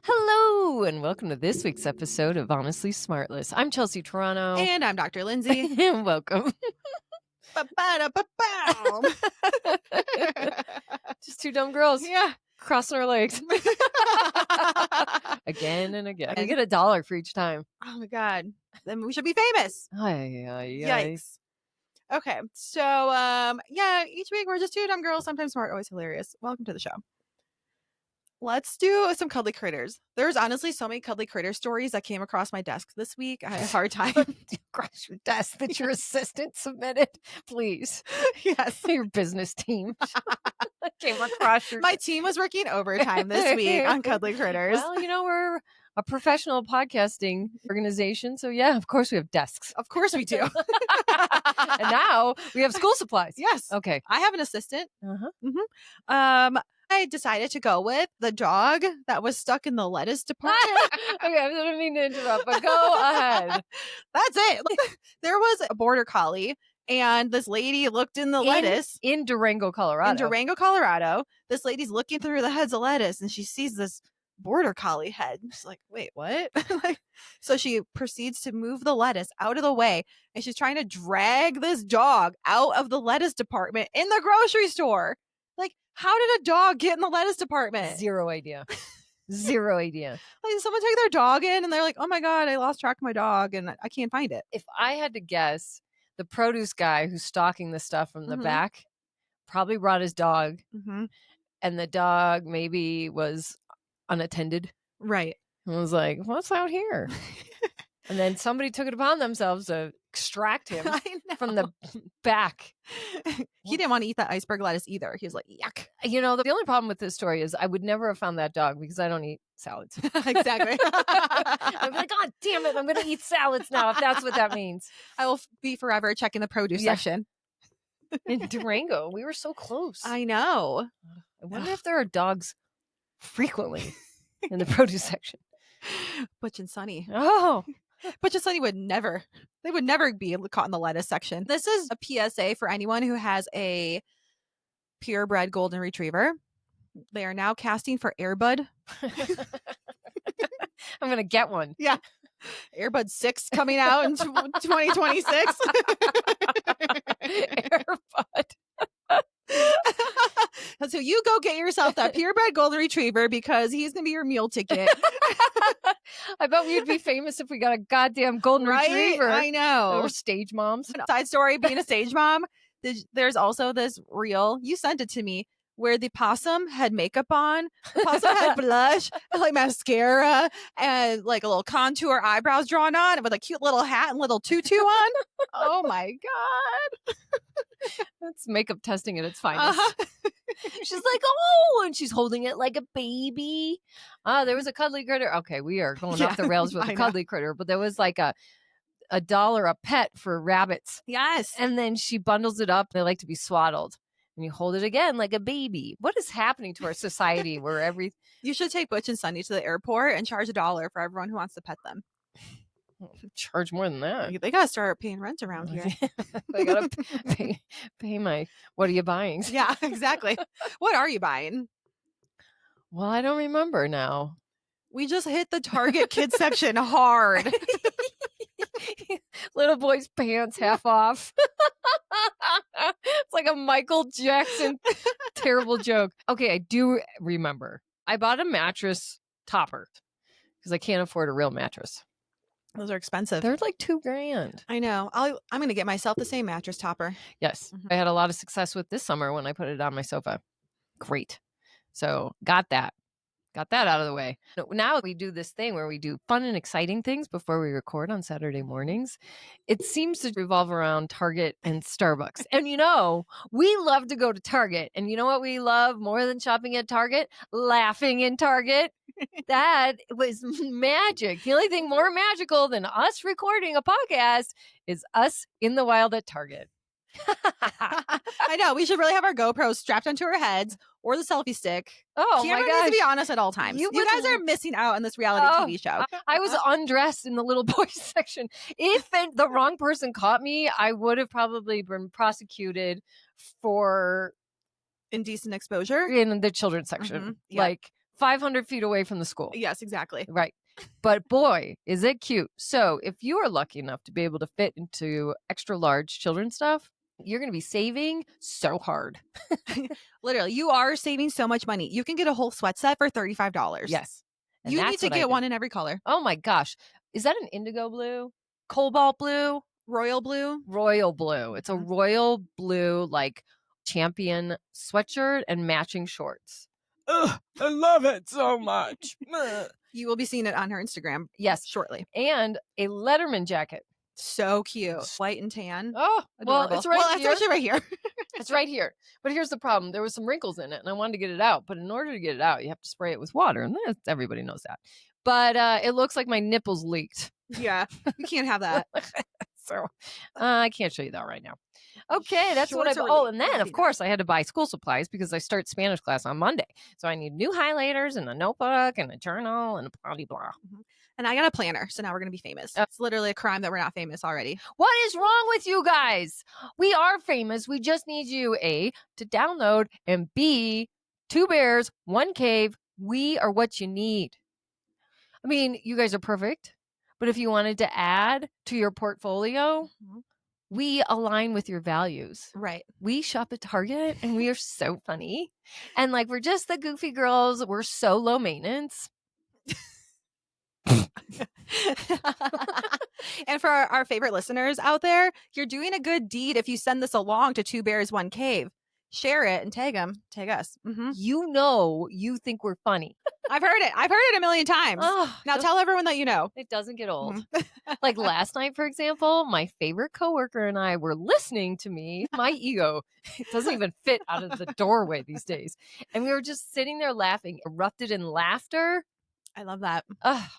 Hello, and welcome to this week's episode of Honestly Smartless. I'm Chelsea Toronto. And I'm Dr. Lindsay. And welcome. Ba-ba-da-ba-bow. Just two dumb girls Yeah. crossing our legs. Again and again. We get $1 for each time. Oh my God. Then we should be famous. Yikes. Okay. So, each week we're just two dumb girls, sometimes smart, always hilarious. Welcome to the show. Let's do some cuddly critters. There's honestly so many cuddly critter stories that came across my desk this week. I had a hard time. Across your desk that your assistant submitted. Please. Yes. Your business team came across your My team was working overtime this week on cuddly critters. Well, we're a professional podcasting organization. So, yeah, of course we have desks. Of course we do. And now we have school supplies. Yes. Okay. I have an assistant. Uh-huh. Mm-hmm. I decided to go with the dog that was stuck in the lettuce department. Okay, I didn't mean to interrupt, but go ahead. That's it. There was a border collie, and this lady looked in the lettuce. In Durango, Colorado. In Durango, Colorado. This lady's looking through the heads of lettuce, and she sees this border collie head. She's like, wait, what? So she proceeds to move the lettuce out of the way, and she's trying to drag this dog out of the lettuce department in the grocery store. Like, how did a dog get in the lettuce department? Zero idea. Zero idea. Like, someone take their dog in and they're like, oh my God, I lost track of my dog and I can't find it. If I had to guess, the produce guy who's stocking the stuff from the back probably brought his dog, and the dog maybe was unattended. Right. And was like, what's out here? And then somebody took it upon themselves to extract him from the back. He didn't want to eat that iceberg lettuce either. He was like, yuck. The only problem with this story is I would never have found that dog because I don't eat salads. Exactly. I'm like, God damn it, I'm going to eat salads now if that's what that means. I will be forever checking the produce section. In Durango, we were so close. I know. I wonder if there are dogs frequently in the produce section. Butch and Sunny. Oh. Butch and Sunny would never be caught in the lettuce section. This is a PSA for anyone who has a purebred golden retriever. They are now casting for Airbud. I'm going to get one. Yeah. Airbud 6 coming out in 2026. Airbud. So you go get yourself that purebred golden retriever because he's going to be your meal ticket. I bet we'd be famous if we got a goddamn golden retriever. I know. Or stage moms. Side story, being a stage mom, there's also this reel, you sent it to me, where the possum had makeup on. The possum had blush and like mascara and like a little contour eyebrows drawn on with a cute little hat and little tutu on. Oh my God. That's makeup testing at its finest. She's like, oh, and she's holding it like a baby. There was a cuddly critter. Okay, we are going off the rails with a cuddly critter, but there was like a dollar a pet for rabbits. Yes. And then she bundles it up. They like to be swaddled. And you hold it again like a baby. What is happening to our society where You should take Butch and Sunny to the airport and charge $1 for everyone who wants to pet them. Charge more than that. They gotta start paying rent around here. They gotta pay my, what are you buying? Yeah, exactly. What are you buying? Well, I don't remember now. We just hit the Target kids section hard. Little boy's pants half off. It's like a Michael Jackson terrible joke. Okay, I do remember. I bought a mattress topper because I can't afford a real mattress. Those are expensive. They're like $2,000. I know. I'm going to get myself the same mattress topper. Yes. I had a lot of success with this summer when I put it on my sofa. Great. So got that out of the way. Now we do this thing where we do fun and exciting things before we record on Saturday mornings. It seems to revolve around Target and Starbucks. And we love to go to Target. And you know what we love more than shopping at Target? Laughing in Target. That was magic. The only thing more magical than us recording a podcast is us in the wild at Target. I know. We should really have our GoPros strapped onto our heads or the selfie stick. Oh, Camera my gosh. needs to be on us at all times. You guys are missing out on this reality TV show. I was undressed in the little boys section. If the wrong person caught me, I would have probably been prosecuted for indecent exposure in the children's section. Mm-hmm. Yeah. Like 500 feet away from the school. Yes, exactly. Right. But boy, is it cute. So if you are lucky enough to be able to fit into extra large children's stuff, you're going to be saving so hard. Literally, you are saving so much money. You can get a whole sweat set for $35. Yes. And You need that's to what I get did. one in every color. Oh my gosh. Is that an indigo blue? Cobalt blue? Royal blue. Royal blue. It's a Mhm. royal blue, like champion sweatshirt and matching shorts. Ugh, I love it so much. You will be seeing it on her Instagram Yes. shortly. And a Letterman jacket. So cute. White and tan. Oh, well, Adorable. it's right Well, here. it's actually right here. It's right here. But here's the problem. There was some wrinkles in it, and I wanted to get it out. But in order to get it out, you have to spray it with water. And everybody knows that. But it looks like my nipples leaked. Yeah, you can't have that. So I can't show you that right now. Okay, that's what Shorts I... are Oh, really and then, really of course, I had to buy school supplies because I start Spanish class on Monday. So I need new highlighters and a notebook and a journal and blah, blah, blah. Mhm. And I got a planner, so now we're going to be famous. It's literally a crime that we're not famous already. What is wrong with you guys? We are famous. We just need you, A, to download, and B, 2 bears, 1 cave. We are what you need. I mean, you guys are perfect. But if you wanted to add to your portfolio, we align with your values. Right. We shop at Target and we are so funny. And like, we're just the goofy girls. We're so low maintenance. And for our favorite listeners out there, you're doing a good deed if you send this along to 2 Bears, 1 Cave. Share it and tag them. Tag us. You know, you think we're funny. I've heard it. I've heard it a million times. Oh, Now tell everyone that you know. It doesn't get old. Like last night, for example, my favorite coworker and I were listening to me. My ego, it doesn't even fit out of the doorway these days. And we were just sitting there laughing, erupted in laughter. I love that. Ugh,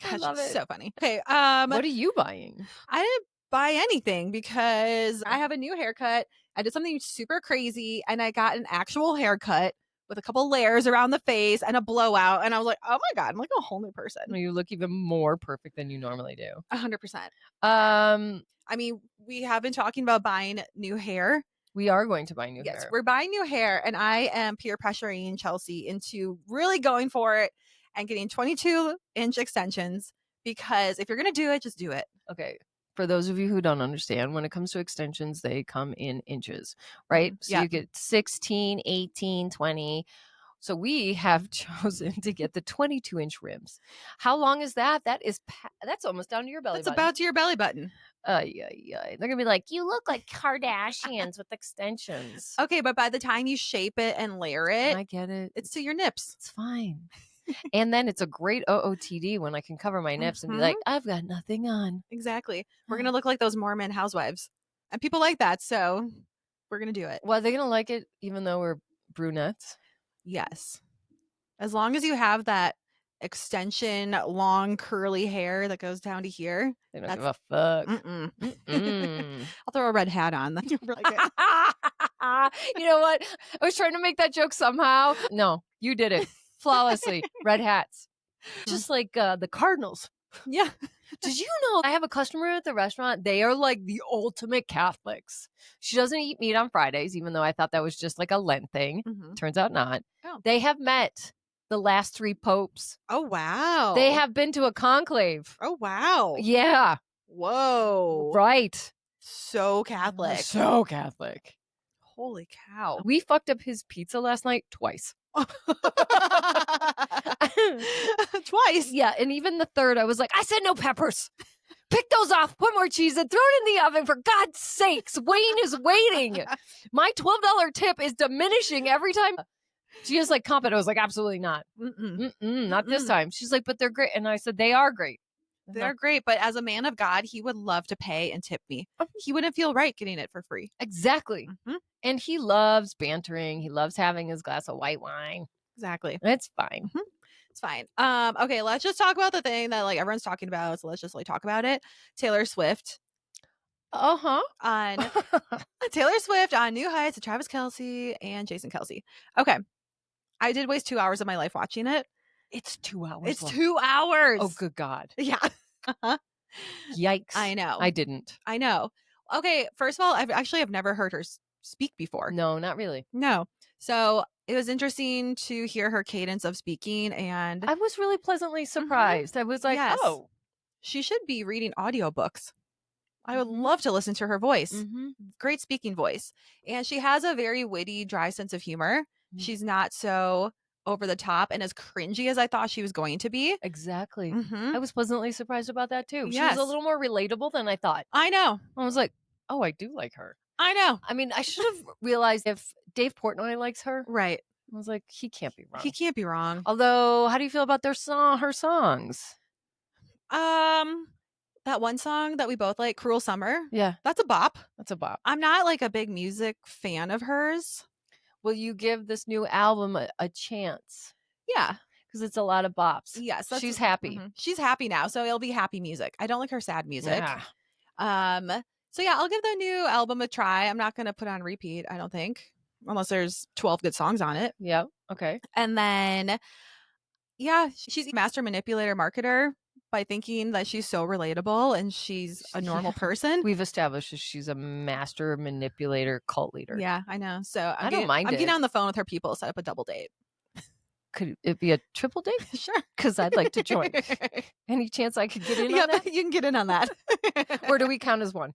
Gosh, I love it's it. so funny. Okay. What are you buying? I didn't buy anything because I have a new haircut. I did something super crazy and I got an actual haircut with a couple layers around the face and a blowout. And I was like, oh my God, I'm like a whole new person. You look even more perfect than you normally do. 100%. I mean, we have been talking about buying new hair. We are going to buy new Yes, hair. we're buying new hair. And I am peer pressuring Chelsea into really going for it and getting 22-inch extensions because if you're going to do it, just do it. Okay. For those of you who don't understand, when it comes to extensions, they come in inches, right? So you get 16, 18, 20. So we have chosen to get the 22-inch rims. How long is that? That's almost down to your belly button. That's about to your belly button. Yeah. They're going to be like, you look like Kardashians with extensions. Okay, but by the time you shape it and layer it, I get it. it's to your nips. It's fine. And then it's a great OOTD when I can cover my nips and be like, I've got nothing on. Exactly. We're going to look like those Mormon housewives. And people like that. So we're going to do it. Well, are they going to like it even though we're brunettes? Yes. As long as you have that extension, long, curly hair that goes down to here. They don't give a fuck. I'll throw a red hat on. You know what? I was trying to make that joke somehow. No, you did it flawlessly. Red hats. Just like the Cardinals. Yeah. Did you know I have a customer at the restaurant? They are like the ultimate Catholics. She doesn't eat meat on Fridays, even though I thought that was just like a Lent thing. Turns out not. Oh. They have met the last 3 popes. Oh, wow. They have been to a conclave. Oh, wow. Yeah. Whoa. Right. So Catholic. So Catholic. Holy cow. We fucked up his pizza last night twice. Twice. Yeah, and even the third, I was like, I said no peppers. Pick those off, put more cheese and throw it in the oven. For God's sakes, Wayne is waiting. My $12 tip is diminishing every time. She was like, comp it. I was like, absolutely not. Not this time. She's like, but they're great. And I said, they are great. They're great. But as a man of God, he would love to pay and tip me. He wouldn't feel right getting it for free. Exactly. And he loves bantering. He loves having his glass of white wine. Exactly. It's fine. It's fine. Okay, let's just talk about the thing that like everyone's talking about. So let's just like talk about it. Taylor Swift. On Taylor Swift on New Heights with Travis Kelce and Jason Kelce. Okay. I did waste 2 hours of my life watching it. It's 2 hours. It's long. 2 hours. Oh, good God. Yeah. Yikes. I know. I didn't. I know. Okay. First of all, I've never heard her speak before. No, not really. No. So It was interesting to hear her cadence of speaking, and I was really pleasantly surprised. I was like, Yes. oh. She should be reading audiobooks. I would Mhm. love to listen to her voice. Mm-hmm. Great speaking voice. And she has a very witty, dry sense of humor. She's not so over the top and as cringy as I thought she was going to be. Exactly. Mhm. I was pleasantly surprised about that too. She was Yes. a little more relatable than I thought. I know. I was like, oh, I do like her. I know. I mean, I should have realized if Dave Portnoy likes her. Right. I was like, he can't be wrong. He can't be wrong. Although, how do you feel about her songs? That one song that we both like, Cruel Summer. Yeah, That's a bop. that's a bop. I'm not like a big music fan of hers. Will you give this new album a chance? Yeah. Because it's a lot of bops. Yes. She's happy. She's happy now, so it'll be happy music. I don't like her sad music. Yeah. So yeah, I'll give the new album a try. I'm not gonna put it on repeat, I don't think. Unless there's 12 good songs on it. Yeah. Okay. And then yeah, she's a master manipulator marketer by thinking that she's so relatable and she's a normal person. We've established that she's a master manipulator cult leader. Yeah, I know. So I don't mind I'm it. getting on the phone with her people, set up a double date. Could it be a triple date? Sure. Because I'd like to join. Any chance I could get in on that? You can get in on that. Or do we count as one?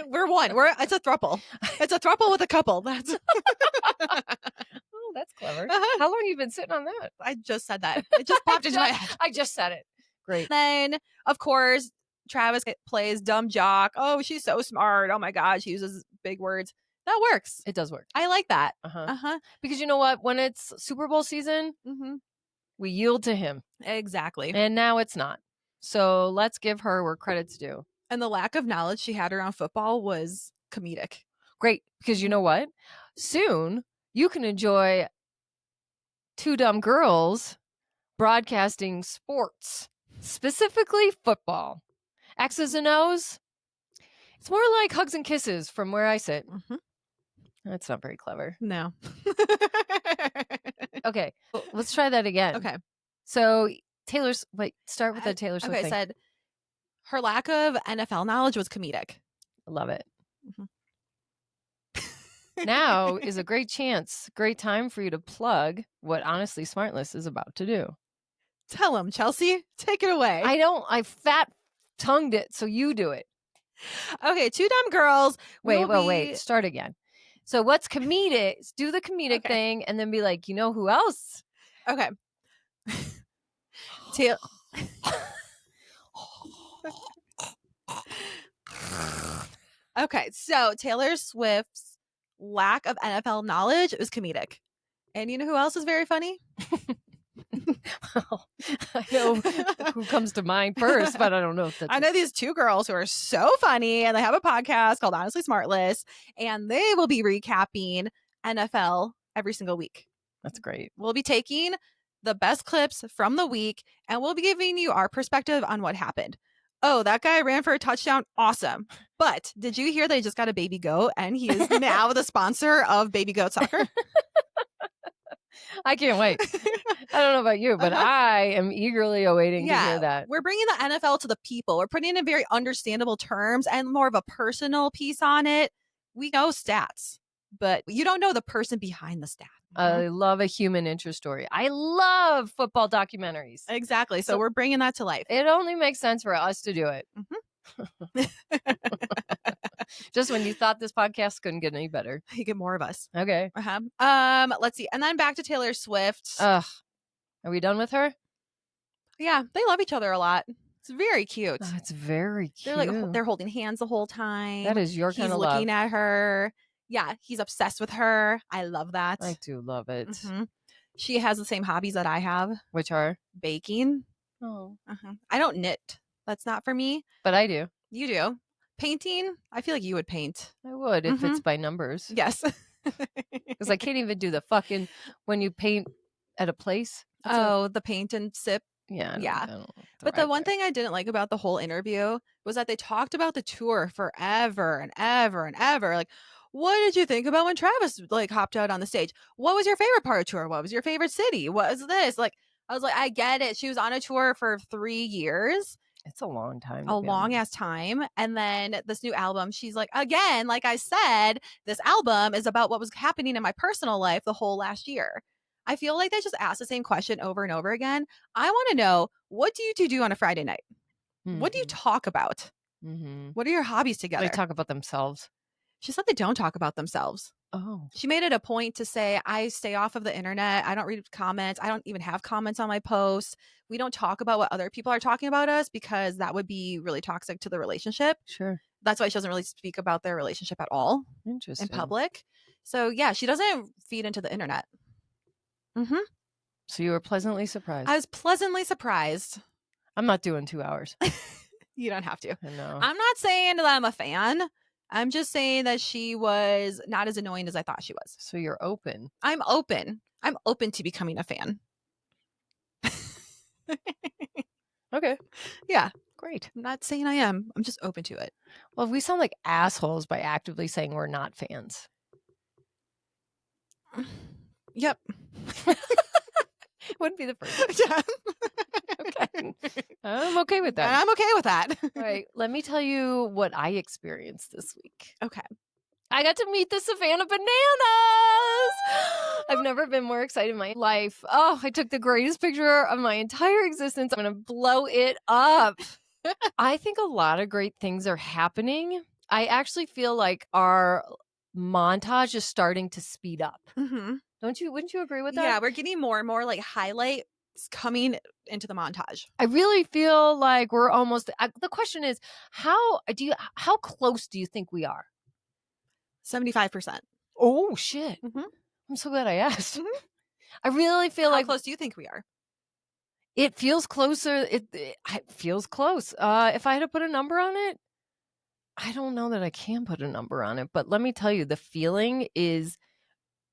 We're one. It's a throuple. It's a throuple with a couple. That's Oh, that's clever. How long have you been sitting on that? I just said that. It just popped into my head. I just said it. Great. Then, of course, Travis plays dumb jock. Oh, she's so smart. Oh my God, she uses big words. That works. It does work. I like that. Because you know what? When it's Super Bowl season, we yield to him. Exactly. And now it's not. So let's give her where credit's due. And the lack of knowledge she had around football was comedic. Great. Because you know what? Soon you can enjoy two dumb girls broadcasting sports, specifically football. X's and O's. It's more like hugs and kisses from where I sit. That's not very clever. No. Okay. Let's try that again. Okay. So start with the Taylor Swift thing. thing. I said her lack of NFL knowledge was comedic. I love it. Now is a great time for you to plug what Honestly Smartless is about to do. Tell him, Chelsea. Take it away. I fat-tongued it, so you do it. Okay, two dumb girls. Wait. Start again. So what's comedic? Do the comedic thing and then be like, you know who else? Okay. Okay, so Taylor Swift's lack of NFL knowledge was comedic. And you know who else is very funny? Well, I know who comes to mind first, but I don't know if that's... I know these two girls who are so funny, and they have a podcast called Honestly Smartless, and they will be recapping NFL every single week. That's great. We'll be taking the best clips from the week, and we'll be giving you our perspective on what happened. Oh, that guy ran for a touchdown. Awesome. But did you hear that he just got a baby goat, and he is now the sponsor of Baby Goat Soccer? I can't wait. I don't know about you, but I am eagerly awaiting to hear that. We're bringing the NFL to the people. We're putting it in very understandable terms and more of a personal piece on it. We know stats, but you don't know the person behind the stat. I love a human interest story. I love football documentaries. Exactly. So we're bringing that to life. It only makes sense for us to do it. Just when you thought this podcast couldn't get any better. You get more of us. Okay. Let's see. And then back to Taylor Swift. Ugh. Are we done with her? Yeah, they love each other a lot. It's very cute. Oh, it's very cute. They're holding hands the whole time. That is your kind of love. He's looking at her. Yeah, he's obsessed with her. I love that. I do love it. She has the same hobbies that I have. Which are? Baking. Oh. I don't knit. That's not for me. But I do. You do. Painting. I feel like you would paint. I would if it's by numbers. Yes. Because I can't even do the fucking when you paint at a place. The paint and sip. Yeah. But the one thing I didn't like about the whole interview was that they talked about the tour forever and ever and ever. Like, what did you think about when Travis hopped out on the stage? What was your favorite part of tour? What was your favorite city? What was this? I was like, I get it. She was on a tour for 3 years It's a long time. A long ass time. And then this new album, she's like, again, like I said, this album is about what was happening in my personal life the whole last year. I feel like they just ask the same question over and over again. I want to know, what do you two do on a Friday night? What do you talk about? What are your hobbies together? They talk about themselves. She said they don't talk about themselves. Oh. She made it a point to say, I stay off of the internet. I don't read comments. I don't even have comments on my posts. We don't talk about what other people are talking about us because that would be really toxic to the relationship. Sure. That's why she doesn't really speak about their relationship at all in Interesting. public. So yeah, she doesn't feed into the internet. So you were pleasantly surprised. I was pleasantly surprised. I'm not doing 2 hours. You don't have to. I know. I'm not saying that I'm a fan. I'm just saying that she was not as annoying as I thought she was. So you're open. I'm open. I'm open to becoming a fan. Okay. Yeah. Great. I'm not saying I am. I'm just open to it. Well, we sound like assholes by actively saying we're not fans. Yep. Wouldn't be the first. Yeah. Okay. I'm okay with that. I'm okay with that. All right. Let me tell you what I experienced this week. Okay. I got to meet the Savannah bananas. I've never been more excited in my life. Oh, I took the greatest picture of my entire existence. I'm going to blow it up. I think a lot of great things are happening. I actually feel like our montage is starting to speed up. Mm-hmm. Wouldn't you agree with that? Yeah, we're getting more and more like highlights coming into the montage. I really feel like we're almost, the question is, how close do you think we are? 75%. Oh, shit. Mm-hmm. I'm so glad I asked. Mm-hmm. I really feel How like close do you think we are? it feels closer. It feels close. If I had to put a number on it, I don't know that I can put a number on it, but let me tell you, the feeling is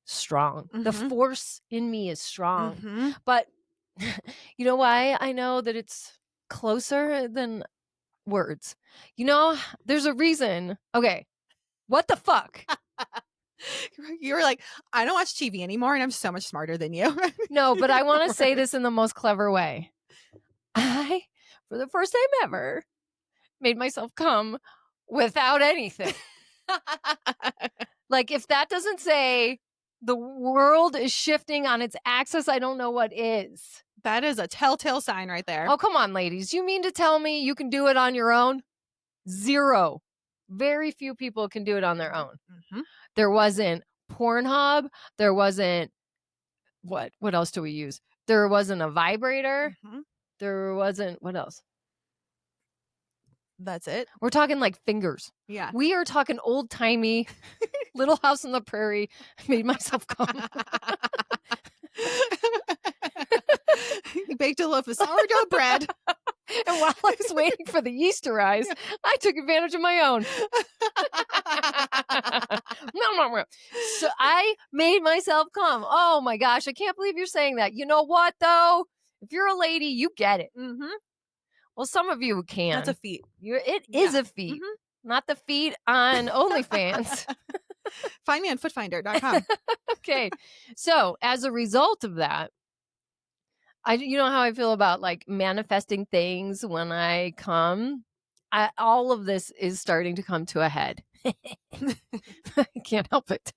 strong. Mm-hmm. The force in me is strong. Mm-hmm. But you know why I know that it's closer than words? You know, there's a reason. Okay. What the fuck? You were like, I don't watch TV anymore and I'm so much smarter than you. No, but I want to say this in the most clever way. I, for the first time ever, made myself come without anything. Like, if that doesn't say the world is shifting on its axis, I don't know what is. That is a telltale sign right there. Oh, come on, ladies. You mean to tell me you can do it on your own? Zero. Very few people can do it on their own. Mm-hmm. There wasn't Pornhub. There wasn't, what else do we use? There wasn't a vibrator. Mm-hmm. There wasn't, what else? That's it. We're talking like fingers. Yeah. We are talking old timey Little House on the Prairie. I made myself come. You baked a loaf of sourdough bread. And while I was waiting for the yeast to rise, I took advantage of my own. No. So I made myself come. Oh my gosh, I can't believe you're saying that. You know what, though? If you're a lady, you get it. Mm-hmm. Well, some of you can. That's a feat. It is a feat. Mm-hmm. Not the feet on OnlyFans. Find me on footfinder.com. Okay. So as a result of that, you know how I feel about like manifesting things when I come. All of this is starting to come to a head. I can't help it.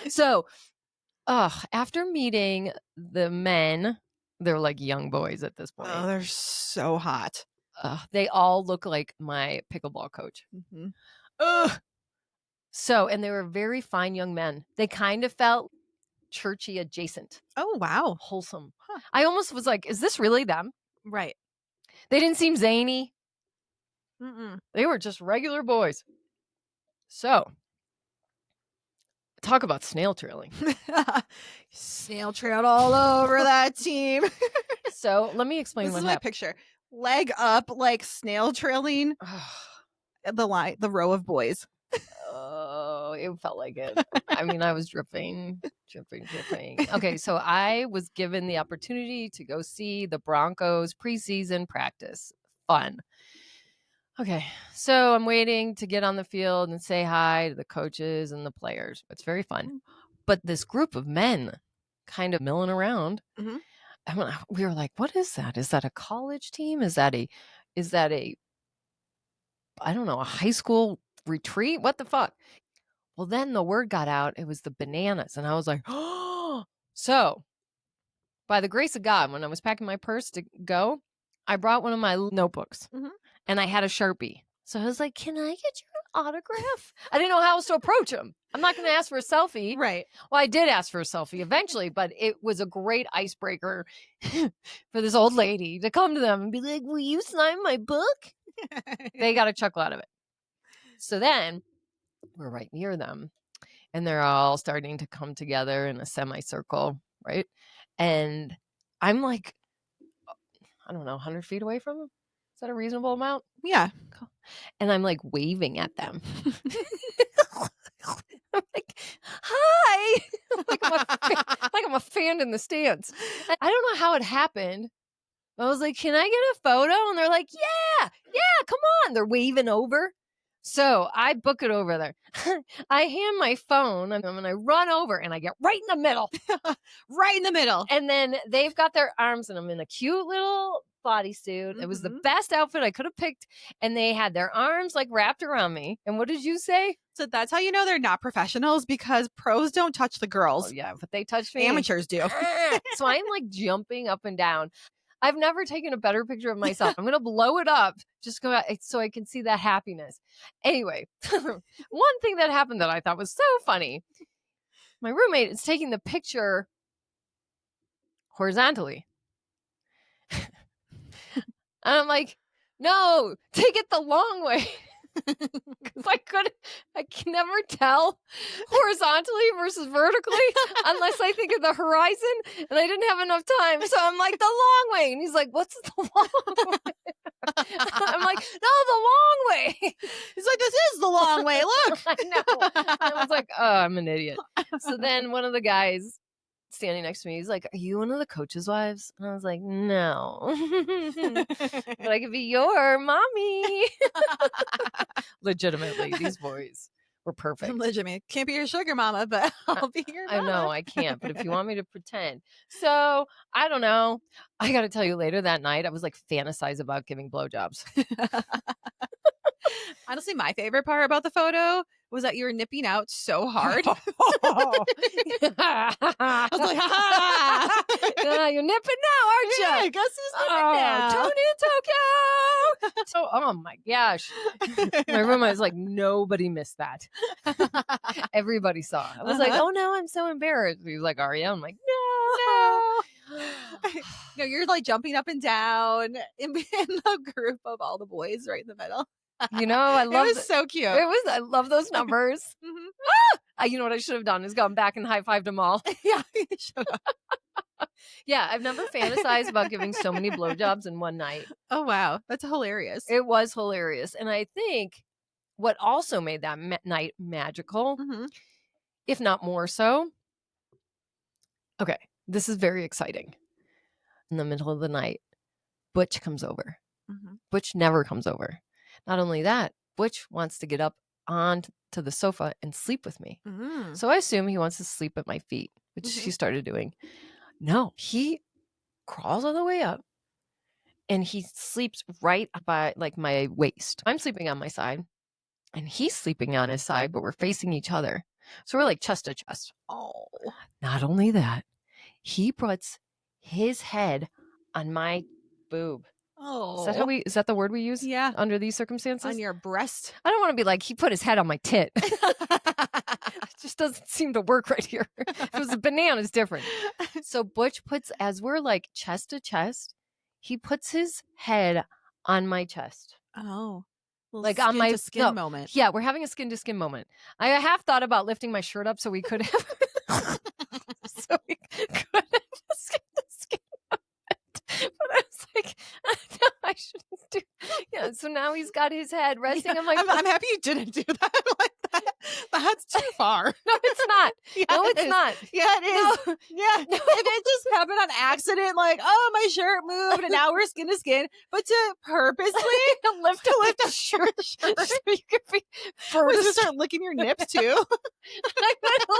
So, after meeting the men, they're like young boys at this point. Oh, they're so hot. They all look like my pickleball coach. Mm-hmm. So, and they were very fine young men. They kind of felt churchy adjacent. Oh, wow. Wholesome. Huh. I almost was like, is this really them? Right. They didn't seem zany. Mm-mm. They were just regular boys. So, talk about snail trailing. Snail trailed all over that team. So, let me explain This what is my happened. picture. Leg up, like snail trailing the row of boys. Oh, it felt like it. I mean, I was dripping. Okay, so I was given the opportunity to go see the Broncos preseason practice. Fun. Okay, so I'm waiting to get on the field and say hi to the coaches and the players. It's very fun. But this group of men kind of milling around. Mm-hmm. We were like, what is that? Is that a college team? Is that a is that I don't know, a high school retreat? What the fuck? Well, then the word got out. It was the bananas. And I was like, oh. So by the grace of God, when I was packing my purse to go, I brought one of my notebooks and I had a Sharpie. So I was like, can I get your autograph? I didn't know how else to approach him. I'm not going to ask for a selfie. Right. Well, I did ask for a selfie eventually, but it was a great icebreaker for this old lady to come to them and be like, will you sign my book? They got a chuckle out of it. So then we're right near them and they're all starting to come together in a semicircle, right? And I'm like, I don't know, 100 feet away from them. Is that a reasonable amount? Yeah. And I'm like waving at them. I'm like, hi. like I'm a fan in the stands. I don't know how it happened. I was like, can I get a photo? And they're like, yeah, come on. They're waving over. So I book it over there. I hand my phone and I run over and I get right in the middle. Right in the middle. And then they've got their arms and I'm in a cute little bodysuit. It was the best outfit I could have picked. And they had their arms like wrapped around me. And what did you say? So that's how you know they're not professionals, because pros don't touch the girls. Oh, yeah, but they touched me. Amateurs do. So I'm like jumping up and down. I've never taken a better picture of myself. I'm going to blow it up just so I can see that happiness. Anyway, one thing that happened that I thought was so funny. My roommate is taking the picture horizontally. And I'm like, no, take it the long way. Because I can never tell horizontally versus vertically unless I think of the horizon, and I didn't have enough time. So I'm like, the long way. And he's like, what's the long way? I'm like, no, the long way. He's like, this is the long way. Look. I know. I was like, oh, I'm an idiot. So then one of the guys standing next to me, he's like, are you one of the coach's wives? And I was like, no. But I could be your mommy. Legitimately, these boys were perfect. Legitimate. Can't be your sugar mama, but I'll be your mama. I know, I can't. But if you want me to pretend. So, I don't know. I got to tell you, later that night, I was like fantasize about giving blowjobs. Honestly, my favorite part about the photo was that you were nipping out so hard. I was like, ha! You're nipping now, aren't you? Yeah, guess who's nipping now? Tony in Tokyo. So, oh my gosh. My roommate was like, nobody missed that. Everybody saw it. I was like, oh no, I'm so embarrassed. He was like, are you? I'm like, no. No, you're like jumping up and down in the group of all the boys right in the middle. You know, I love it. Was so cute. I love those numbers. You know what I should have done is gone back and high-fived them all. Yeah, you should have. Yeah, I've never fantasized about giving so many blowjobs in one night. Oh, wow. That's hilarious. It was hilarious. And I think what also made that night magical, if not more so. Okay, this is very exciting. In the middle of the night, Butch comes over. Butch never comes over. Not only that, Butch wants to get up onto the sofa and sleep with me. So I assume he wants to sleep at my feet, which he started doing. No, he crawls all the way up and he sleeps right by like my waist. I'm sleeping on my side and he's sleeping on his side, but we're facing each other. So we're like chest to chest. Oh, not only that, he puts his head on my boob. Oh, is that the word we use? Yeah. Under these circumstances? On your breast. I don't want to be like, he put his head on my tit. It just doesn't seem to work right here. If it was a banana, it's different. So Butch as we're like chest to chest, he puts his head on my chest. Oh. Like on my skin moment. Yeah, we're having a skin to skin moment. I have thought about lifting my shirt up so we could have skin to skin moment. But I was like, no, I shouldn't do. Yeah, so now he's got his head resting. Yeah, I'm like, I'm happy you didn't do that like that. But That's too far. No, it's not. Yeah, No, it it's is. not. Yeah, it is. No. Yeah. No. If it just happened on accident, like, oh, my shirt moved and now we're skin to skin, but to purposely lift to up lift the up your shirt. so you can be We're just first. start licking your nips too. I'm gonna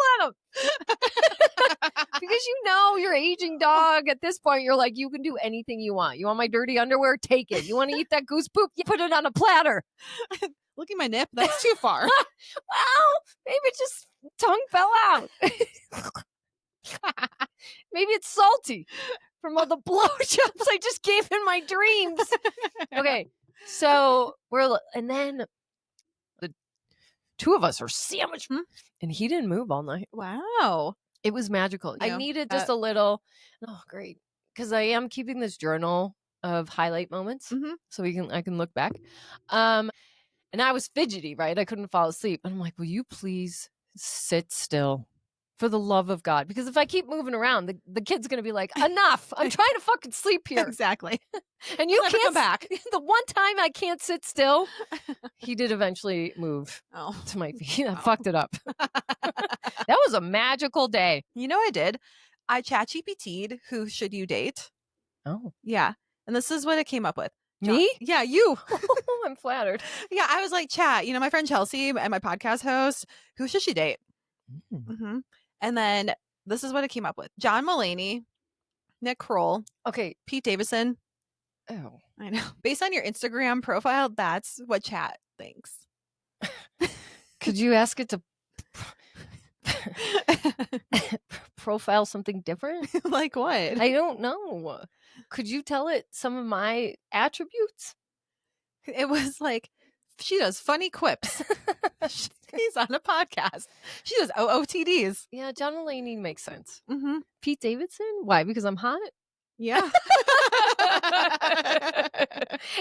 let him. Because you know you're aging dog. At this point, you're like, you can do anything you want. You want my dirty underwear? Take it. You want to eat that goose poop? You put it on a platter. Licking my nip? That's too far. Well, maybe it just tongue fell out. Maybe it's salty from all the blowjobs I just gave in my dreams. Okay, so and then the two of us are sandwiched, and he didn't move all night. Wow. It was magical. I needed just a little. Oh, great, because I am keeping this journal of highlight moments, so I can look back. And I was fidgety, right? I couldn't fall asleep. And I'm like, will you please sit still for the love of God? Because if I keep moving around, the kid's going to be like, enough. I'm trying to fucking sleep here. Exactly. And you Never can't come back. The one time I can't sit still, he did eventually move to my feet. I fucked it up. That was a magical day. You know what I did? I ChatGPT'd who should you date. Oh. Yeah. And this is what it came up with. Me? Yeah, you. I'm flattered. Yeah, I was like, chat, my friend Chelsea and my podcast host, who should she date? And then this is what it came up with. John Mulaney, Nick Kroll. Okay. Pete Davidson. Oh. I know. Based on your Instagram profile, that's what chat thinks. Could you ask it to profile something different? Like what? I don't know. Could you tell it some of my attributes? It was like, she does funny quips. She's on a podcast. She does OOTDs. Yeah, John Mulaney makes sense. Mm-hmm. Pete Davidson? Why? Because I'm hot? Yeah.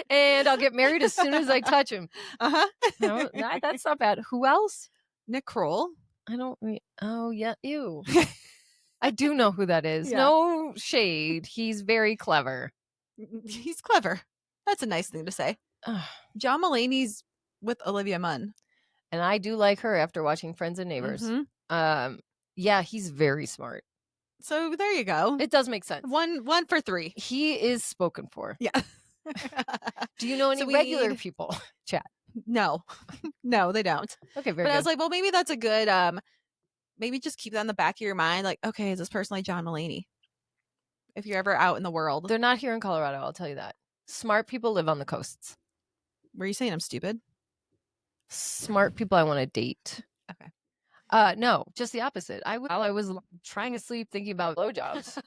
And I'll get married as soon as I touch him. No, that's not bad. Who else? Nick Kroll. Oh, yeah. Ew. I do know who that is. Yeah. No shade. He's very clever. He's clever. That's a nice thing to say. John Mulaney's with Olivia Munn. And I do like her after watching Friends and Neighbors. Yeah, he's very smart. So there you go. It does make sense. 1 for 3. He is spoken for. Yeah. Do you know any regular people? Chat. No. No, they don't. Okay, very But good. I was like, well, maybe that's a good maybe just keep that in the back of your mind. Like, okay, is this person like John Mulaney? If you're ever out in the world. They're not here in Colorado, I'll tell you that. Smart people live on the coasts. Were you saying I'm stupid? Smart people I want to date. Okay. No, just the opposite. While I was trying to sleep, thinking about blowjobs,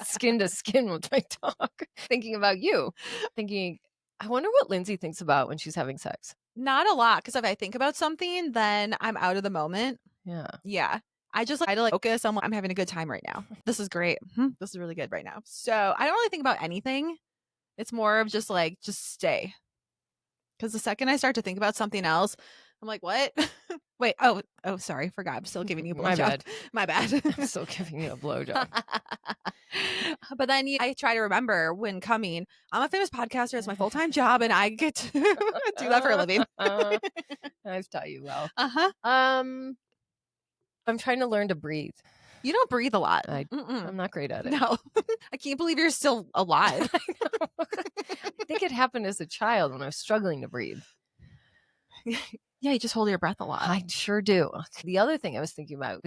skin to skin with my dog, thinking about you, thinking, I wonder what Lindsay thinks about when she's having sex. Not a lot, because if I think about something, then I'm out of the moment. Yeah. Yeah. I just try to focus on I'm having a good time right now. This is great. This is really good right now. So I don't really think about anything. It's more of just stay. Because the second I start to think about something else, I'm like, what? Wait, oh, sorry, forgot. I'm still giving you a blowjob. My bad. I'm still giving you a blowjob. But then I try to remember when coming, I'm a famous podcaster. It's my full-time job, and I get to do that for a living. I've taught you well. I'm trying to learn to breathe. You don't breathe a lot. I'm not great at it. No. I can't believe you're still alive. I think it happened as a child when I was struggling to breathe. Yeah, you just hold your breath a lot. I sure do. The other thing I was thinking about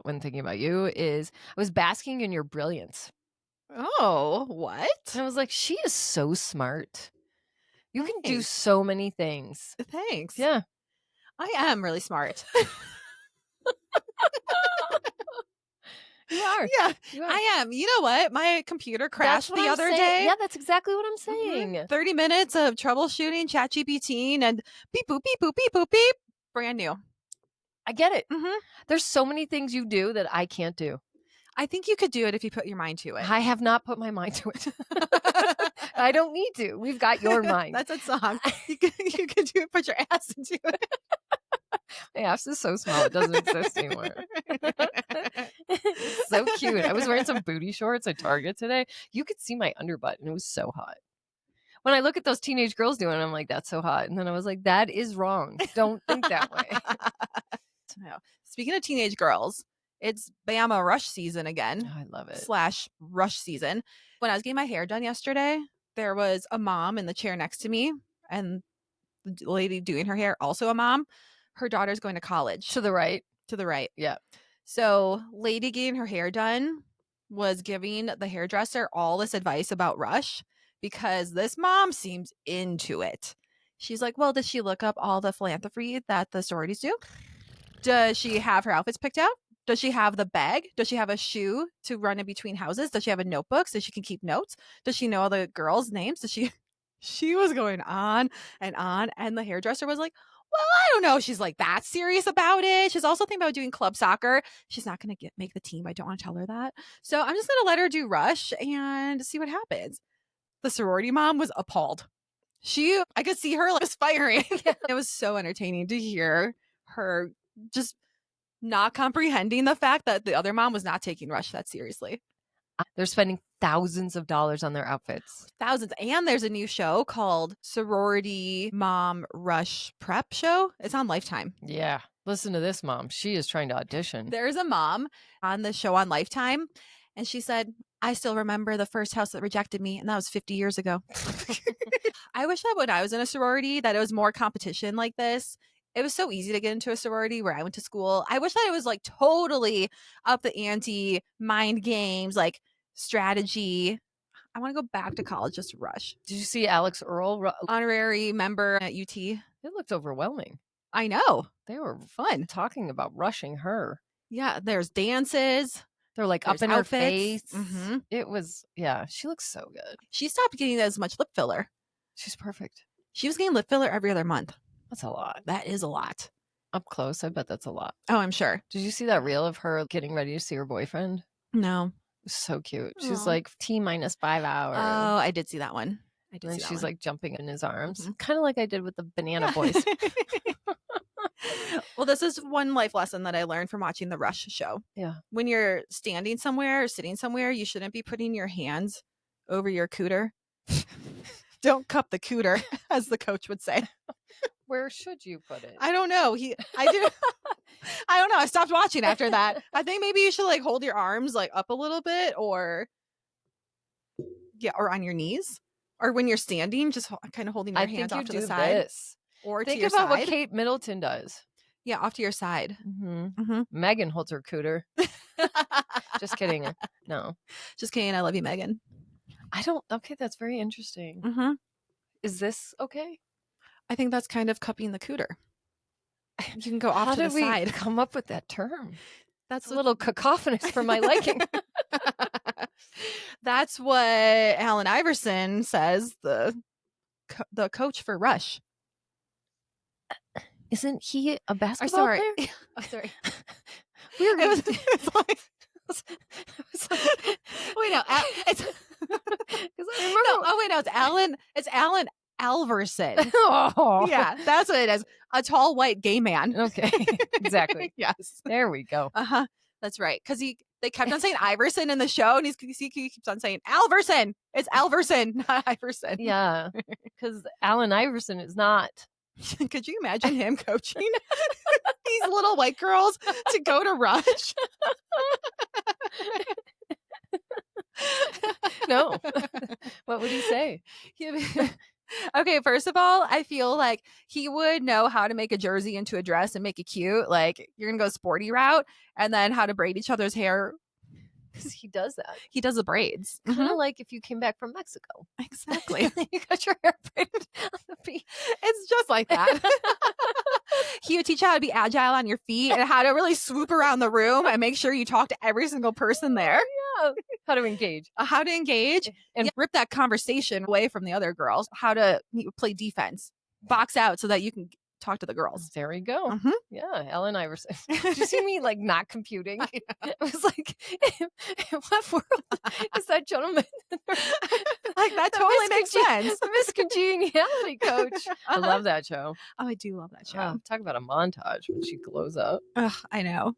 when thinking about you is I was basking in your brilliance. Oh, what? And I was like, she is so smart. You can do Thanks. so many things. Thanks. Yeah. I am really smart. You are. Yeah, You are. I am. You know what? My computer crashed the other day. Yeah, that's exactly what I'm saying. 30 minutes of troubleshooting, ChatGPT, and beep, boop, beep, boop, beep, boop, beep. Brand new. I get it. There's so many things you do that I can't do. I think you could do it if you put your mind to it. I have not put my mind to it. I don't need to. We've got your mind. That's a song. You could do it, put your ass into it. My ass is so small it doesn't exist anymore. It's so cute. I was wearing some booty shorts at Target today. You could see my underbutt and it was so hot. when I look at those teenage girls doing it, I'm like, that's so hot. And then I was like, that is wrong. Don't think that way. No. Speaking of teenage girls, it's Bama rush season Oh, again. I love it. / rush season. When I was getting my hair done yesterday, there was a mom in the chair next to me, and the lady doing her hair, also a mom. Her daughter's going to college. To the right. To the right. Yeah. So, lady getting her hair done was giving the hairdresser all this advice about rush because this mom seems into it. She's like, well, does she look up all the philanthropy that the sororities do? Does she have her outfits picked out? Does she have the bag? Does she have a shoe to run in between houses? Does she have a notebook so she can keep notes? Does she know all the girls' names? Does she? She was going on, and the hairdresser was like, well, I don't know. She's like that serious about it. She's also thinking about doing club soccer. She's not going to make the team. I don't want to tell her that. So I'm just going to let her do rush and see what happens. The sorority mom was appalled. I could see her like aspiring. It was so entertaining to hear her just not comprehending the fact that the other mom was not taking rush that seriously. They're spending thousands of dollars on their outfits. Thousands. And there's a new show called Sorority Mom Rush Prep Show. It's on Lifetime. Yeah. Listen to this mom. She is trying to audition. There's a mom on the show on Lifetime, and she said, I still remember the first house that rejected me, and that was 50 years ago. I wish that when I was in a sorority that it was more competition like this. It was so easy to get into a sorority where I went to school. I wish that it was like totally up the ante, mind games, like strategy. I want to go back to college just to rush. Did you see Alex Earl? Honorary member at UT. It looked overwhelming. I know. They were Fun. talking about rushing her. Yeah, there's dances. They're like There's up in her outfits. face. Mhm. It was, yeah, she looks so good. She stopped getting as much lip filler. She's perfect. She was getting lip filler every other month. That's a lot. That is a lot. Up close, I bet that's a lot. Oh, I'm sure. Did you see that reel of her getting ready to see her boyfriend? It No. was so cute. She's Aw. like T-5 hours. Oh, I did see that one. I did And see that she's one. like jumping in his arms. Mhm. Kind of like I did with the Banana Boys. Well, this is one life lesson that I learned from watching the Rush show. Yeah. When you're standing somewhere or sitting somewhere, you shouldn't be putting your hands over your cooter. Don't cup the cooter, as the coach would say. Where should you put it? I don't know. I don't know. I stopped watching after that. I think maybe you should like hold your arms like up a little bit, or on your knees, or when you're standing, just kind of holding your I hands think you off to do the side, this. or Think to your about what side. Kate Middleton does. Yeah, off to your side. Megan holds her cooter. Just kidding. No. Just kidding. I love you, Megan. Okay, that's very interesting. Is this okay? I think that's kind of cupping the cooter. You can go off How to the did we side. come up with that term? That's It's a little cacophonous for my liking. That's what Allen Iverson says, the coach for Rush. Isn't he a I'm basketball sorry. player? I'm sorry. It's like, Wait, no. It's It's Allen Alverson. Oh. Yeah, that's what it is. A tall white gay man. Okay. Exactly. Yes. There we go. That's right. Because they kept on saying Iverson in the show, and he keeps on saying Alverson. It's Alverson, not Iverson. Yeah. Because Allen Iverson is not. Could you imagine him coaching these little white girls to go to Rush? No. What would he say? Okay, first of all, I feel like he would know how to make a jersey into a dress and make it cute. Like, you're going to go sporty route, and then how to braid each other's hair. Because he does that. He does the braids. Kind of like if you came back from Mexico. Exactly. You got your hair braided on the beach. It's just like that. He would teach you how to be agile on your feet and how to really swoop around the room and make sure you talk to every single person there. Yeah. How to engage. How to engage and rip that conversation away from the other girls. How to play defense. Box out so that you can talk to the girls. There you go. Mhm. Yeah, Allen Iverson. Did you see me like not computing? I was like, in what world is that gentleman? Like, that totally makes sense. The Miss Congeniality coach. I love that show. Oh, I do love that show. Oh, talk about a montage when she glows up. Ugh, I know.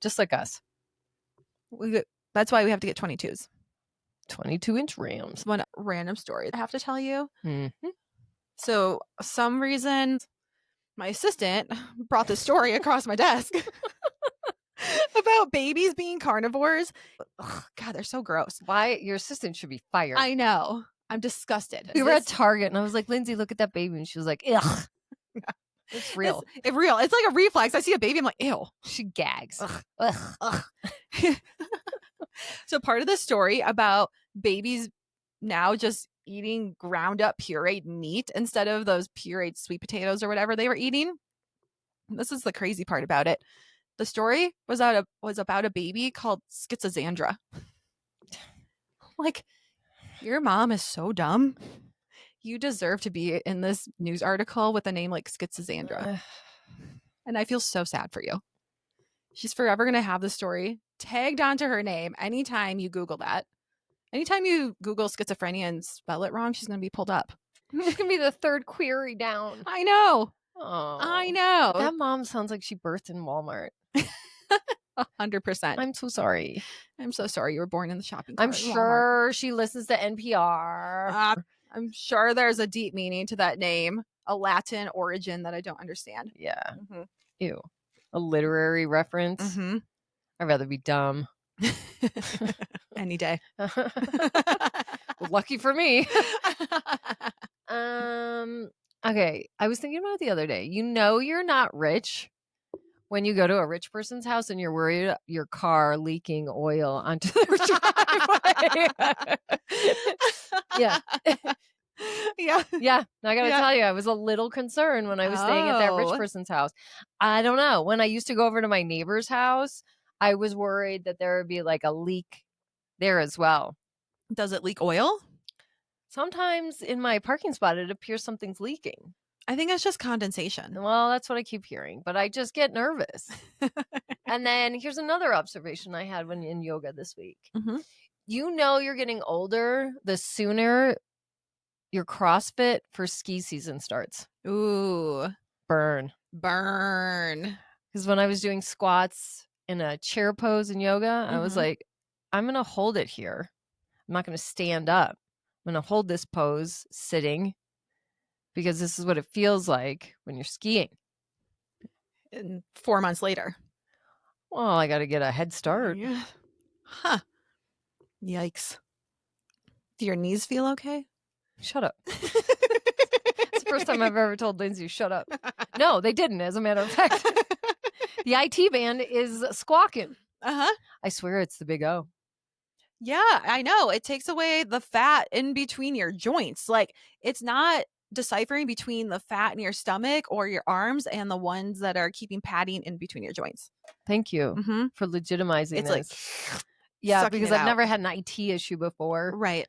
Just like us. That's why we have to get 22s. 22-inch Rams. One random story I have to tell you. Mm-hmm. So, some reason, my assistant brought this story across my desk about babies being carnivores. Ugh, God, they're so gross. Why? Your assistant should be fired. I know. I'm disgusted. We were at Target, and I was like, Lindsay, look at that baby. And she was like, ugh. It's real. It's real. It's like a reflex. I see a baby, I'm like, ew. She gags. Ugh. Ugh. Ugh. So part of the story about babies now just eating ground up pureed meat instead of those pureed sweet potatoes or whatever they were eating. This is the crazy part about it. The story was about a baby called Schizandra. Like, your mom is so dumb. You deserve to be in this news article with a name like Schizandra. And I feel so sad for you. She's forever going to have the story tagged onto her name anytime you Google that. Anytime you Google schizophrenia and spell it wrong, she's going to be pulled up. It's going to be the third query down. I know. Oh, I know. That mom sounds like she birthed in Walmart. 100%. I'm so sorry. I'm so sorry you were born in the shopping cart. I'm sure she listens to NPR. I'm sure there's a deep meaning to that name, a Latin origin that I don't understand. Yeah. Mm-hmm. Ew. A literary reference. Mm-hmm. I'd rather be dumb. Any day. Lucky for me. Okay. I was thinking about it the other day. You know you're not rich when you go to a rich person's house and you're worried your car leaking oil onto their driveway. Yeah. Yeah. Yeah. I got to tell you, I was a little concerned when I was staying at that rich person's house. I don't know. When I used to go over to my neighbor's house, I was worried that there would be like a leak there as well. Does it leak oil? Sometimes in my parking spot, it appears something's leaking. I think it's just condensation. Well, that's what I keep hearing, but I just get nervous. And then here's another observation I had when in yoga this week. Mm-hmm. You know you're getting older the sooner your CrossFit for ski season starts. Ooh. Burn. Because when I was doing squats in a chair pose in yoga, I was Mm-hmm. like, I'm going to hold it here. I'm not going to stand up. I'm going to hold this pose sitting because this is what it feels like when you're skiing. And 4 months later. Well, I got to get a head start. Yeah. Huh. Yikes. Do your knees feel okay? Shut up. It's the first time I've ever told Lindsay, shut up. No, they didn't, as a matter of fact. The IT band is squawking. Uh-huh. I swear it's the big O. Yeah, I know. It takes away the fat in between your joints. Like, it's not deciphering between the fat in your stomach or your arms and the ones that are keeping padding in between your joints. Thank you Mm-hmm. for legitimizing It's this. like, yeah, sucking because it I've out. never had an IT issue before. Right.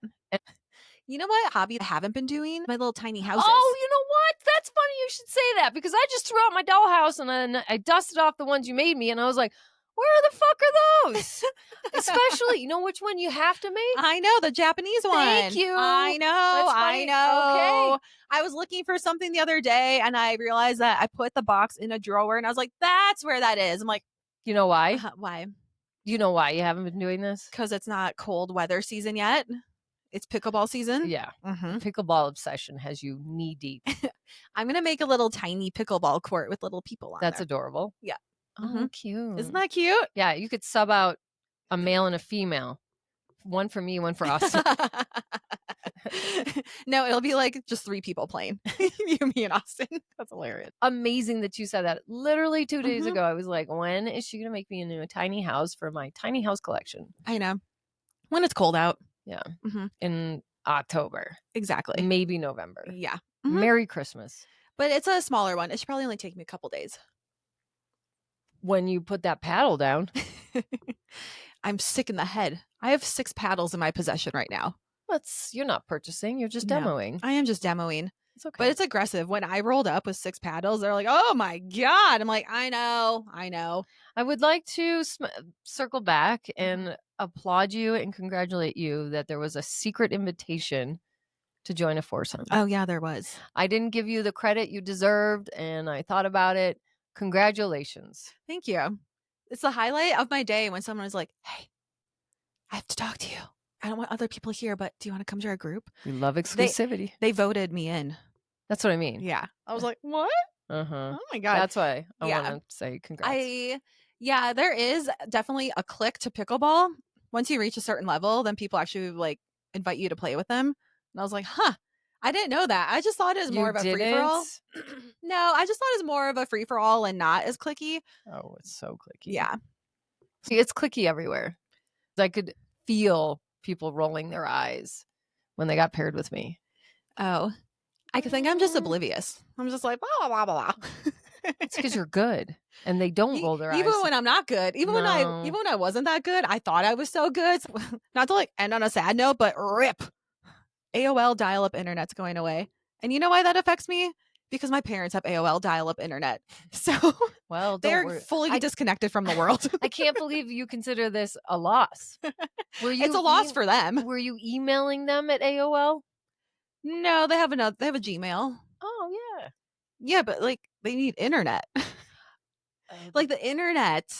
You know what hobby I haven't been doing? My little tiny houses. Oh, you know what? That's funny you should say that because I just threw out my dollhouse and then I dusted off the ones you made me and I was like, where the fuck are those? Especially, you know which one you have to make? I know, the Japanese one. Thank you. I know. That's I funny. know. Okay. I was looking for something the other day and I realized that I put the box in a drawer and I was like, that's where that is. I'm like, you know why? Why? You know why you haven't been doing this? Because it's not cold weather season yet. It's pickleball season. Yeah. Mm-hmm. Pickleball obsession has you knee deep. I'm going to make a little tiny pickleball court with little people on That's there. adorable. Yeah. Oh, Mm-hmm. cute. Isn't that cute? Yeah, you could sub out a male and a female. One for me, one for Austin. No, it'll be like just 3 people playing. You, me, and Austin. That's hilarious. Amazing that you said that. Literally 2 days Mhm. ago, I was like, when is she going to make me into a tiny house for my tiny house collection? I know. When it's cold out. Yeah. Mhm. In October. Exactly. Maybe November. Yeah. Mhm. Merry Christmas. But it's a smaller one. It should probably only take me a couple days. When you put that paddle down. I'm sick in the head. I have 6 paddles in my possession right now. You're not purchasing. You're just No. demoing. I am just demoing. It's okay. But it's aggressive. When I rolled up with 6 paddles, they're like, oh my God. I'm like, I know. I would like to circle back and applaud you and congratulate you that there was a secret invitation to join a foursome. Oh, yeah, there was. I didn't give you the credit you deserved, and I thought about it. Congratulations. Thank you. It's the highlight of my day when someone is like, hey, I have to talk to you. I don't want other people here, but do you want to come to our group? We love exclusivity. They voted me in. That's what I mean. Yeah. I was like, what? Uh-huh. Oh my God. That's why I Yeah. want to say congrats. Yeah, there is definitely a click to pickleball. Once you reach a certain level, then people actually like invite you to play with them. And I was like, huh, I didn't know that. I just thought it was more of a free for all. No, I just thought it was more of a free for all and not as clicky. Oh, it's so clicky. Yeah. See, it's clicky everywhere. I could feel people rolling their eyes when they got paired with me. Oh, I think I'm just oblivious. I'm just like, blah, blah, blah, blah. It's because you're good and they don't roll their eyes. Even when I'm not good, even when I wasn't that good, I thought I was so good. Not to like end on a sad note, but rip. AOL Dial-Up internet's going away. And you know why that affects me? Because my parents have AOL Dial-Up internet. So well, they're fully disconnected from the world. I can't believe you consider this a loss. It's a loss for them. Were you emailing them at AOL? No, they have a Gmail. Oh, yeah. Yeah, but like they need internet. Like the internet.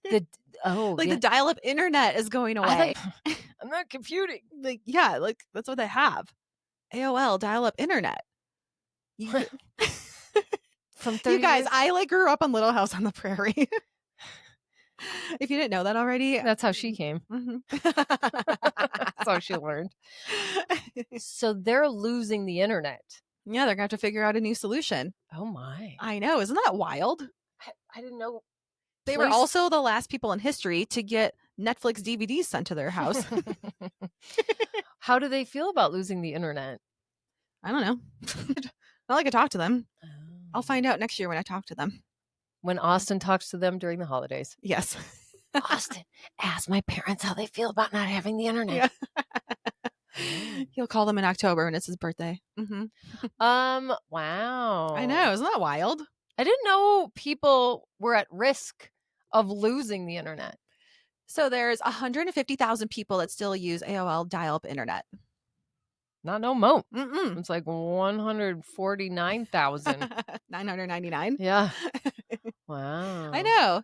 The dial-up internet is going away. I'm not computing. Like, yeah, like that's what they have. AOL dial-up internet. From 30 you guys, years? I like grew up on Little House on the Prairie. If you didn't know that already, that's how she came. Mm-hmm. That's how she learned. So they're losing the internet. Yeah, they're gonna have to figure out a new solution. Oh my! I know, isn't that wild? I didn't know. They were also the last people in history to get Netflix DVDs sent to their house. How do they feel about losing the internet? I don't know. Not like I talk to them. Oh. I'll find out next year when I talk to them. When Austin talks to them during the holidays. Yes. Austin, ask my parents how they feel about not having the internet. Yeah. He'll call them in October when it's his birthday. Mm-hmm. Wow. I know. Isn't that wild? I didn't know people were at risk of losing the internet. So there's 150,000 people that still use AOL dial-up internet. Not no mo. Mm-mm. It's like 149,000. 999. Yeah. Wow. I know.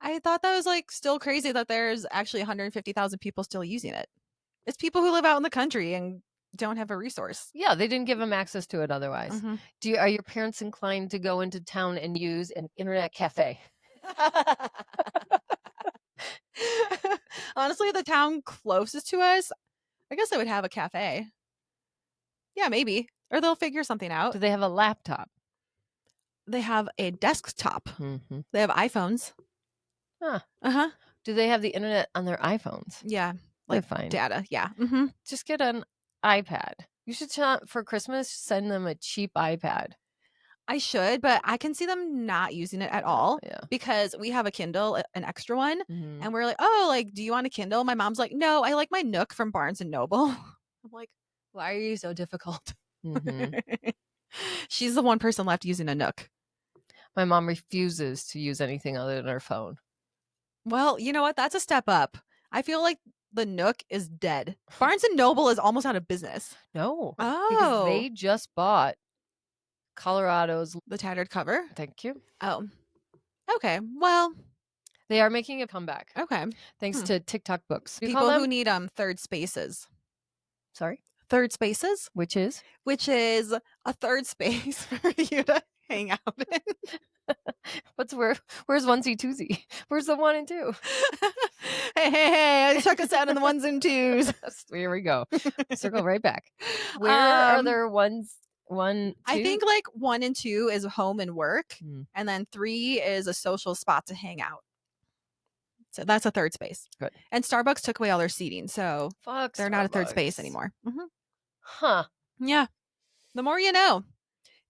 I thought that was like still crazy that there's actually 150,000 people still using it. It's people who live out in the country and don't have a resource. Yeah, they didn't give them access to it otherwise. Mm-hmm. Are your parents inclined to go into town and use an internet cafe? Honestly, the town closest to us, I guess they would have a cafe. Yeah, maybe. Or they'll figure something out. Do they have a laptop? They have a desktop. Mm-hmm. They have iPhones. Huh. Uh-huh. Do they have the internet on their iPhones? Yeah. Like fine. Data. Yeah. Mm-hmm. Just get an iPad. You should, for Christmas, send them a cheap iPad. I should, but I can see them not using it at all. Yeah. Because we have a Kindle, an extra one. Mm-hmm. And we're like, oh, like, do you want a Kindle? My mom's like, no, I like my Nook from Barnes & Noble. I'm like, why are you so difficult? Mm-hmm. She's the one person left using a Nook. My mom refuses to use anything other than her phone. Well, you know what? That's a step up. I feel like the Nook is dead. Barnes & Noble is almost out of business. No. Oh. Because they just bought Colorado's The Tattered Cover. Thank you. Oh. Okay. Well, they are making a comeback. Okay. Thanks to TikTok books. People who need third spaces. Sorry? Third spaces? Which is a third space for you to hang out in. Where's onesie twosie? Where's the 1 and 2? Hey, check us out in the 1s and 2s. Here we go. Circle right back. Where are there one, 2? I think like 1 and 2 is home and work, and then 3 is a social spot to hang out. So that's a third space. Good. And Starbucks took away all their seating, so they're not a third space anymore. Mm-hmm. Huh. Yeah. The more you know.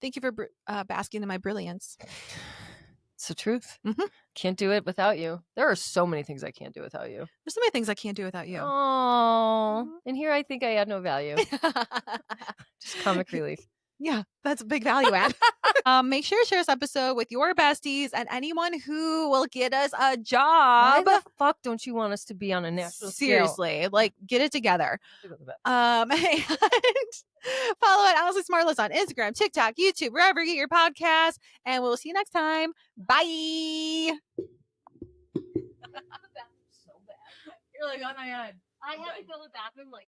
Thank you for basking in my brilliance. It's the truth. Mm-hmm. Can't do it without you. There are so many things I can't do without you. There's so many things I can't do without you. Oh, and here I think I add no value. Just comic relief. Yeah, that's a big value add. Make sure to share this episode with your besties and anyone who will get us a job. Why the fuck don't you want us to be on a national Seriously, scale? like get it together. And follow at Honestly Smartless on Instagram, TikTok, YouTube, wherever you get your podcasts. And we'll see you next time. Bye. So bad. You're like, oh my God. I had to go to the bathroom like